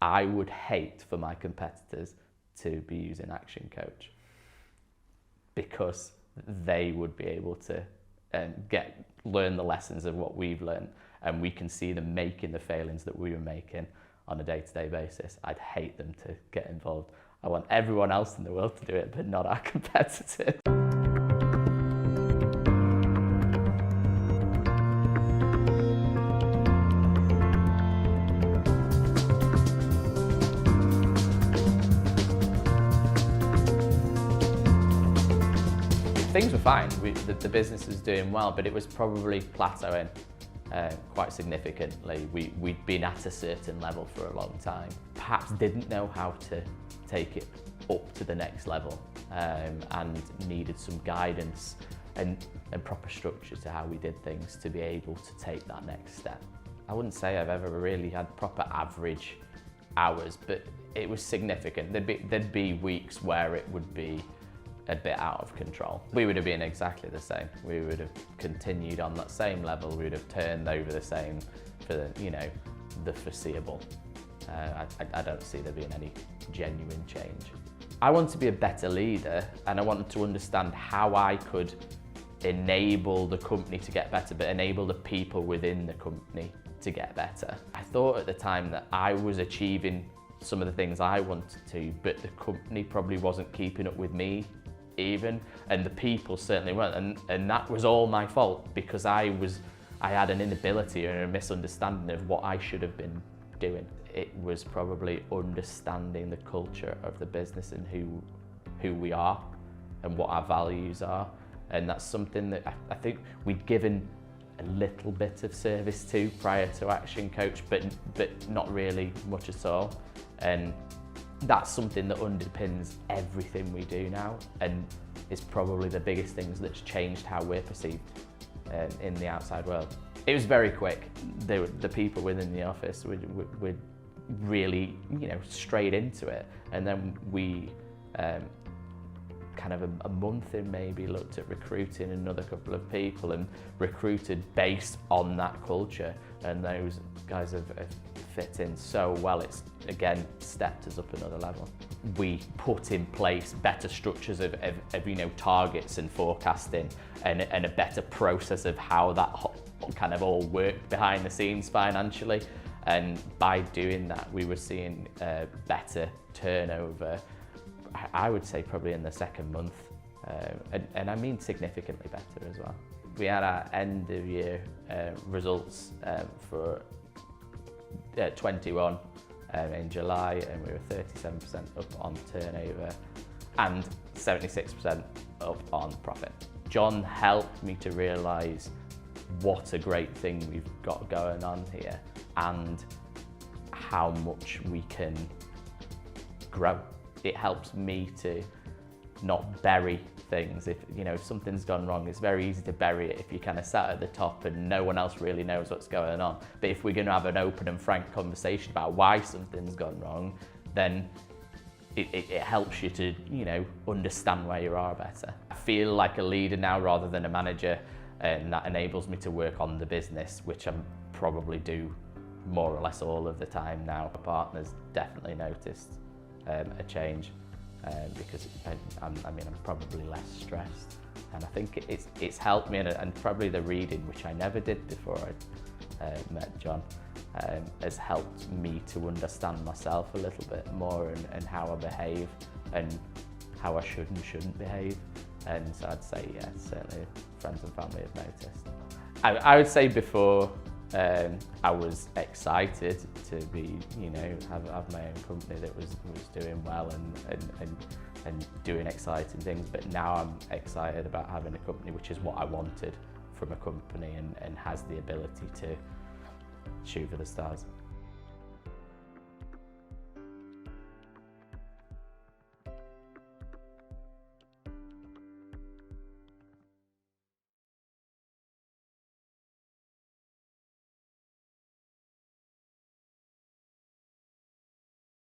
I would hate for my competitors to be using ActionCOACH, because they would be able to learn the lessons of what we've learned, and we can see them making the failings that we were making on a day-to-day basis. I'd hate them to get involved. I want everyone else in the world to do it, but not our competitors. Things were fine, the business was doing well, but it was probably plateauing quite significantly. We'd been at a certain level for a long time. Perhaps didn't know how to take it up to the next level, and needed some guidance and proper structure to how we did things to be able to take that next step. I wouldn't say I've ever really had proper average hours, but it was significant. There'd be weeks where it would be a bit out of control. We would have been exactly the same. We would have continued on that same level. We would have turned over the same for the foreseeable. I don't see there being any genuine change. I want to be a better leader, and I wanted to understand how I could enable the company to get better, but enable the people within the company to get better. I thought at the time that I was achieving some of the things I wanted to, but the company probably wasn't keeping up with me even, and the people certainly weren't, and that was all my fault, because I had an inability and a misunderstanding of what I should have been doing. It was probably understanding the culture of the business and who we are and what our values are, and that's something that I think we'd given a little bit of service to prior to ActionCOACH, but not really much at all. And that's something that underpins everything we do now, and is probably the biggest things that's changed how we're perceived in the outside world. It was very quick. The people within the office were really, straight into it, and then we kind of a month in maybe looked at recruiting another couple of people and recruited based on that culture, and those guys have fit in so well. It's again stepped us up another level. We put in place better structures of targets and forecasting, and a better process of how that kind of all worked behind the scenes financially, and by doing that we were seeing better turnover. I would say probably in the second month, and I mean significantly better as well. We had our end of year results for 21 in July, and we were 37% up on turnover and 76% up on profit. John helped me to realise what a great thing we've got going on here and how much we can grow. It helps me to not bury things. If something's gone wrong, it's very easy to bury it if you kind of sat at the top and no one else really knows what's going on. But if we're going to have an open and frank conversation about why something's gone wrong, then it helps you to understand where you are better. I feel like a leader now rather than a manager, and that enables me to work on the business, which I probably do more or less all of the time now. My partner's definitely noticed a change, because I'm probably less stressed, and I think it's helped me, and probably the reading, which I never did before I met John, has helped me to understand myself a little bit more, and how I behave and how I should and shouldn't behave. And so I'd say, yeah, certainly friends and family have noticed. I would say before, I was excited to be, have my own company that was doing well and doing exciting things. But now I'm excited about having a company which is what I wanted from a company, and has the ability to shoot for the stars.